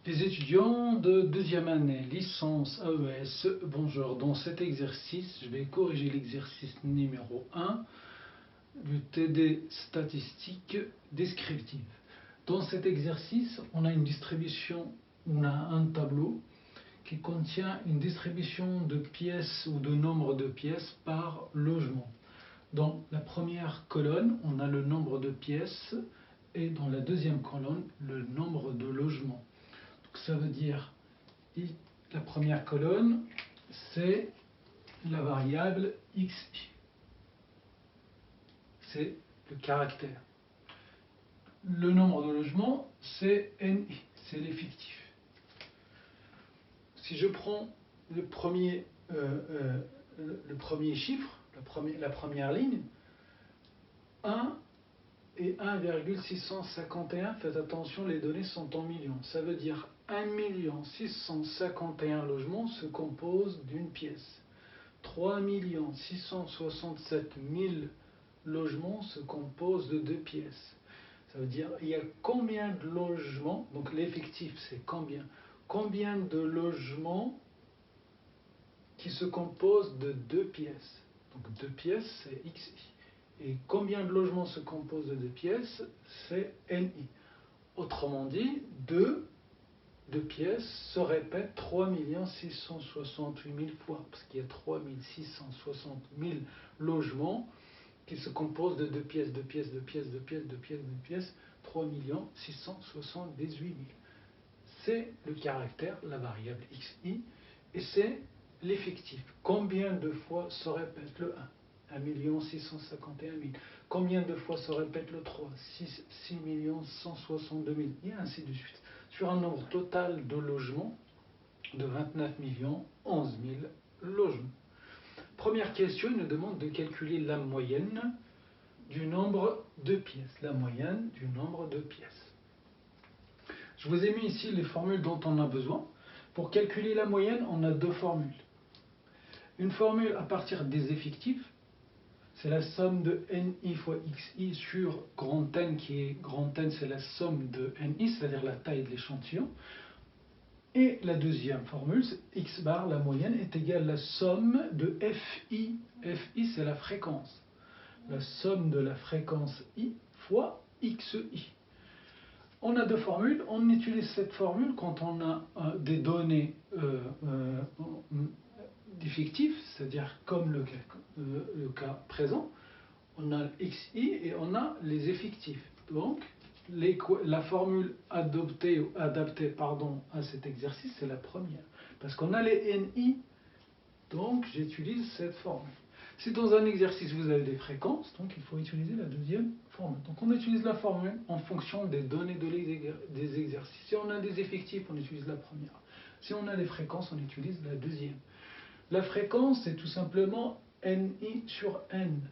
Les étudiants de deuxième année, licence AES, bonjour. Dans cet exercice, je vais corriger l'exercice numéro 1 du TD statistique descriptive. Dans cet exercice, on a une distribution, on a un tableau qui contient une distribution de pièces ou de nombre de pièces par logement. Dans la première colonne, on a le nombre de pièces et dans la deuxième colonne, le nombre de logements. Donc ça veut dire, la première colonne, c'est la variable xi. C'est le caractère. Le nombre de logements, c'est ni, c'est l'effectif. Si je prends le premier chiffre, la première ligne, 1 et 1,651, faites attention, les données sont en millions. Ça veut dire 1 651 logements se composent d'une pièce. 3 667 000 logements se composent de deux pièces. Ça veut dire il y a combien de logements, donc l'effectif c'est combien de logements qui se composent de deux pièces. Donc deux pièces c'est xi. Et combien de logements se composent de deux pièces, c'est ni. Autrement dit, deux pièces se répètent 3 668 000 fois, parce qu'il y a 3 660 000 logements qui se composent de deux pièces, 3 678 000. C'est le caractère, la variable xi, et c'est l'effectif. Combien de fois se répète le 1 1 651 000. Combien de fois se répète le 3 6 162 000, et ainsi de suite. Sur un nombre total de logements de 29 11 000 logements. Première question, il nous demande de calculer la moyenne du nombre de pièces. La moyenne du nombre de pièces. Je vous ai mis ici les formules dont on a besoin. Pour calculer la moyenne, on a deux formules. Une formule à partir des effectifs, c'est la somme de ni fois xi sur grand N, qui est grand N, c'est la somme de ni, c'est-à-dire la taille de l'échantillon. Et la deuxième formule, x bar, la moyenne, est égale à la somme de fi. Fi, c'est la fréquence. La somme de la fréquence i fois xi. On a deux formules. On utilise cette formule quand on a des données d'effectifs, c'est-à-dire comme le cas présent. On a xi et on a les effectifs. Donc, la formule adaptée à cet exercice, c'est la première. Parce qu'on a les ni, donc j'utilise cette formule. Si dans un exercice vous avez des fréquences, donc il faut utiliser la deuxième formule. Donc on utilise la formule en fonction des données des exercices. Si on a des effectifs, on utilise la première. Si on a des fréquences, on utilise la deuxième. La fréquence, c'est tout simplement ni sur n.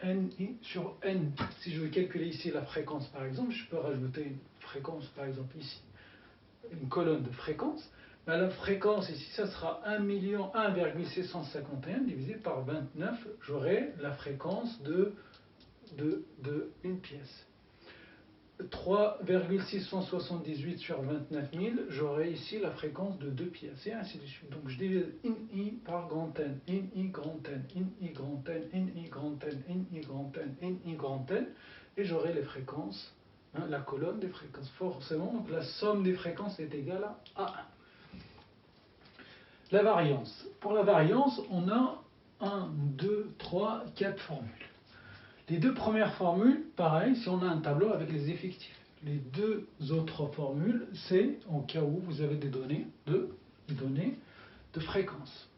Ni sur n. Si je veux calculer ici la fréquence, par exemple, je peux rajouter une fréquence, par exemple ici, une colonne de fréquence. Ben, la fréquence ici, ça sera 1,651 divisé par 29. J'aurai la fréquence de une pièce. 3,678 sur 29 000, j'aurai ici la fréquence de deux pièces, et ainsi de suite. Donc je divise ni par grand N, ni grand N, ni grand N, ni grand N, ni grand N, ni grand N, et j'aurai les fréquences, la colonne des fréquences. Forcément, donc la somme des fréquences est égale à 1. La variance. Pour la variance, on a 1, 2, 3, 4 formules. Les deux premières formules, pareil, si on a un tableau avec les effectifs. Les deux autres formules, c'est en cas où vous avez des données de fréquence.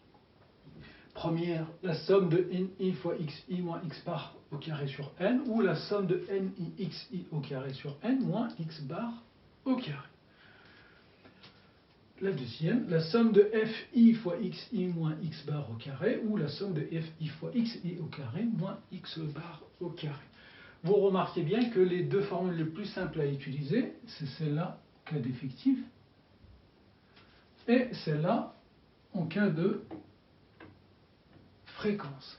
Première, la somme de ni fois xi moins x bar au carré sur n, ou la somme de ni xi au carré sur n moins x bar au carré. La deuxième, la somme de fi fois xi moins x bar au carré, ou la somme de fi fois xi au carré moins x bar au carré. Vous remarquez bien que les deux formules les plus simples à utiliser, c'est celle-là en cas d'effectif, et celle-là en cas de fréquence.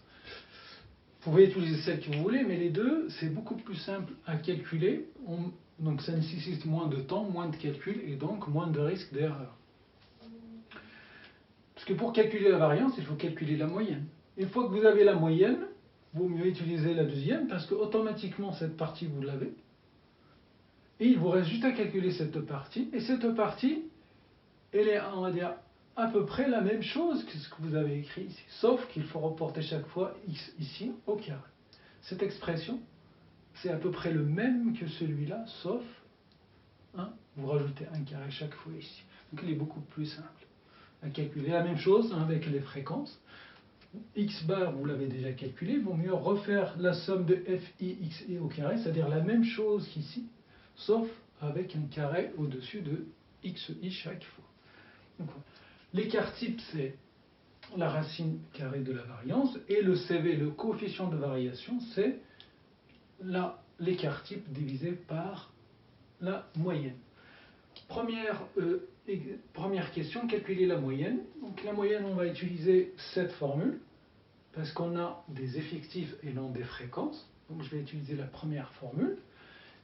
Vous pouvez utiliser celle que vous voulez, mais les deux, c'est beaucoup plus simple à calculer. Donc ça nécessite moins de temps, moins de calcul et donc moins de risque d'erreur. Parce que pour calculer la variance, il faut calculer la moyenne. Une fois que vous avez la moyenne, il vaut mieux utiliser la deuxième parce que automatiquement cette partie vous l'avez. Et il vous reste juste à calculer cette partie. Et cette partie, elle est, on va dire, à peu près la même chose que ce que vous avez écrit ici. Sauf qu'il faut reporter chaque fois x ici au carré. Cette expression, c'est à peu près le même que celui-là, sauf vous rajoutez un carré chaque fois ici. Donc il est beaucoup plus simple à calculer. La même chose avec les fréquences. X bar, vous l'avez déjà calculé, il vaut mieux refaire la somme de fi xi au carré, c'est-à-dire la même chose qu'ici, sauf avec un carré au-dessus de xi chaque fois. Donc, l'écart type, c'est la racine carrée de la variance, et le CV, le coefficient de variation, c'est l'écart type divisé par la moyenne. Première question, calculer la moyenne. Donc la moyenne, on va utiliser cette formule, parce qu'on a des effectifs et non des fréquences. Donc je vais utiliser la première formule.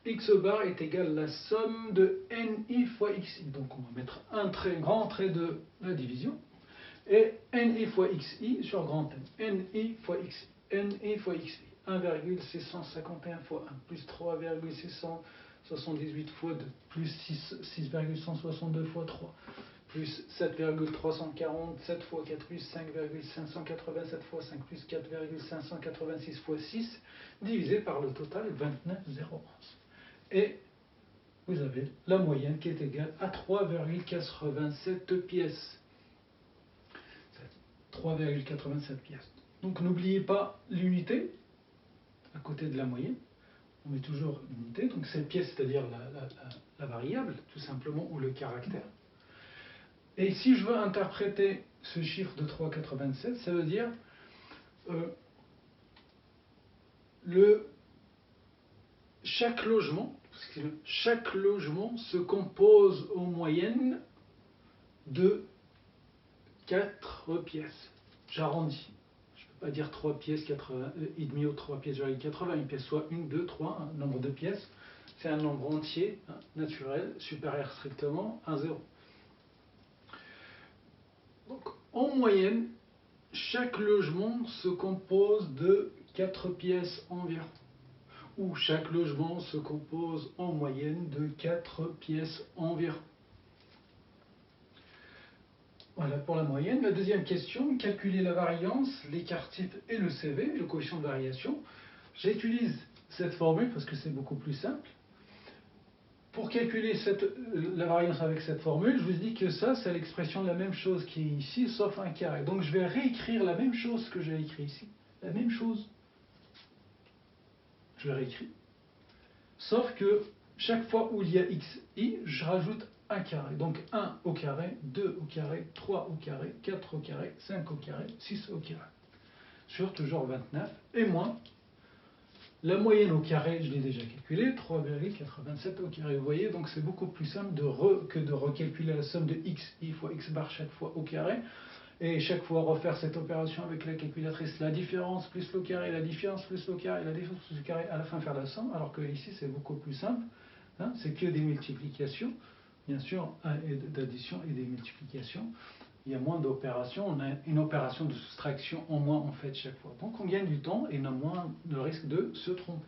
X bar est égal à la somme de ni fois xi. Donc on va mettre un grand trait de la division. Et ni fois xi sur grand N. Ni fois xi. Ni fois xi. 1,651 fois 1 plus 3,678 fois 2 plus 6,162 fois 3 plus 7,347 fois 4 plus 5,587 fois 5 plus 4,586 fois 6 divisé par le total 29,011. Et vous avez la moyenne qui est égale à 3,87 pièces. 3,87 pièces. Donc n'oubliez pas l'unité à côté de la moyenne. On met toujours une unité. Donc cette pièce, c'est-à-dire la variable, tout simplement, ou le caractère. Et si je veux interpréter ce chiffre de 3,87, ça veut dire chaque logement se compose en moyenne de 4 pièces. J'arrondis. Je ne peux pas dire 3 pièces, 4,5 ou 3 pièces, 80. Une pièce soit 1, 2, 3, un nombre de pièces. C'est un nombre entier, naturel, supérieur strictement à 0. Donc, en moyenne, chaque logement se compose de 4 pièces environ. Ou chaque logement se compose en moyenne de 4 pièces environ. Voilà pour la moyenne. La deuxième question, calculer la variance, l'écart type et le CV, le coefficient de variation. J'utilise cette formule parce que c'est beaucoup plus simple. Pour calculer la variance avec cette formule, je vous dis que ça, c'est l'expression de la même chose qui est ici, sauf un carré. Donc je vais réécrire la même chose que j'ai écrit ici. La même chose. Je réécris. Sauf que chaque fois où il y a xi, je rajoute un carré. Donc 1 au carré, 2 au carré, 3 au carré, 4 au carré, 5 au carré, 6 au carré. Sur toujours 29 et moins. La moyenne au carré, je l'ai déjà calculé, 3,87 au carré. Vous voyez, donc c'est beaucoup plus simple que de recalculer la somme de xi fois x bar chaque fois au carré. Et chaque fois refaire cette opération avec la calculatrice, la différence plus le carré, la différence plus le carré, la différence plus le carré, à la fin faire la somme, alors que ici c'est beaucoup plus simple. C'est que des multiplications, bien sûr, d'addition et des multiplications. Il y a moins d'opérations, on a une opération de soustraction en moins en fait chaque fois. Donc on gagne du temps et on a moins le risque de se tromper.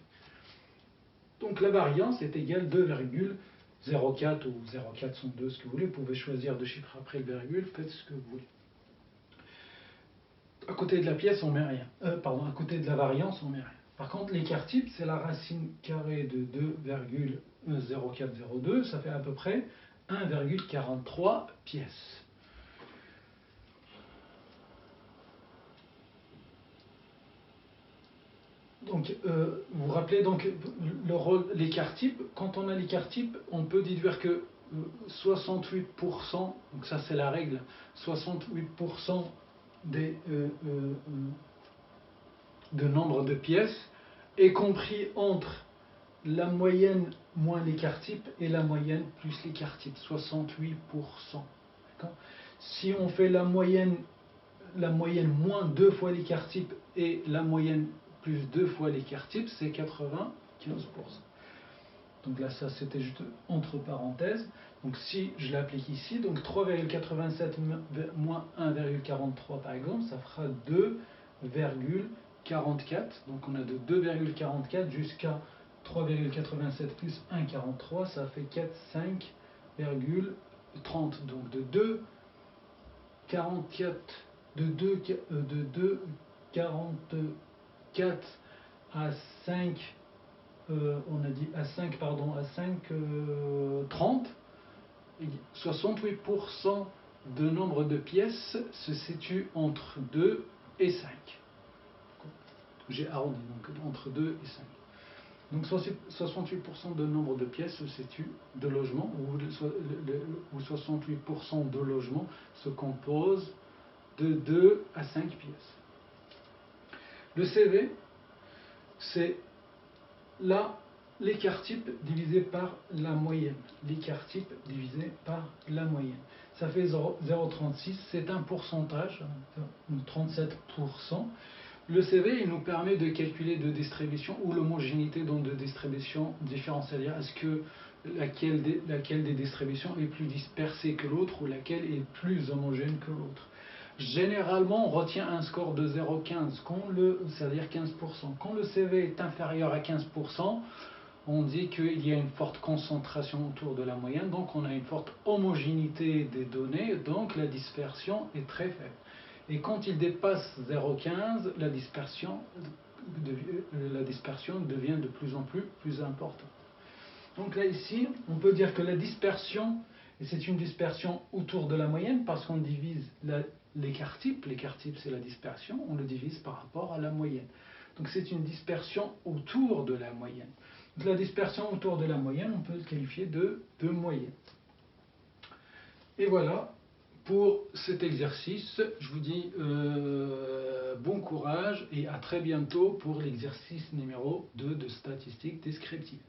Donc la variance est égale 2,04 ou 0,402, ce que vous voulez. Vous pouvez choisir de chiffres après le virgule, faites ce que vous voulez. À côté de la pièce, on met rien. À côté de la variance, on met rien. Par contre, l'écart type, c'est la racine carrée de 2,0402, ça fait à peu près 1,43 pièces. Donc, vous vous rappelez donc le rôle, l'écart type. Quand on a l'écart type, on peut déduire que 68%, donc ça c'est la règle, 68% de nombre de pièces est compris entre la moyenne moins l'écart type et la moyenne plus l'écart type, 68%. Si on fait la moyenne moins 2 fois l'écart type et la moyenne plus 2 fois l'écart type, c'est 95%. Donc là, ça c'était juste entre parenthèses. Donc si je l'applique ici, donc 3,87 moins 1,43 par exemple, ça fera 2,44. Donc on a de 2,44 jusqu'à 3,87 plus 1,43, ça fait 5,30. Donc de 2,44 de 2,44 à 5, on a dit à 5, pardon, à 5,30, 68% de nombre de pièces se situe entre 2 et 5. J'ai arrondi, donc entre 2 et 5. Donc 68% de nombre de pièces se situe de logements, ou 68% de logements se composent de 2 à 5 pièces. Le CV, c'est là l'écart type divisé par la moyenne. L'écart type divisé par la moyenne. Ça fait 0,36, c'est un pourcentage, 37%. Le CV, il nous permet de calculer de distribution ou l'homogénéité dans de distributions différentes. C'est-à-dire, est-ce que laquelle des distributions est plus dispersée que l'autre ou laquelle est plus homogène que l'autre. Généralement, on retient un score de 0,15, c'est-à-dire 15%. Quand le CV est inférieur à 15%, on dit qu'il y a une forte concentration autour de la moyenne, donc on a une forte homogénéité des données, donc la dispersion est très faible. Et quand il dépasse 0,15, la dispersion devient de plus en plus importante. Donc là, ici, on peut dire que la dispersion, et c'est une dispersion autour de la moyenne, parce qu'on divise l'écart type c'est la dispersion, on le divise par rapport à la moyenne. Donc c'est une dispersion autour de la moyenne. Donc la dispersion autour de la moyenne, on peut le qualifier de moyenne. Et voilà pour cet exercice. Je vous dis bon courage et à très bientôt pour l'exercice numéro 2 de statistiques descriptives.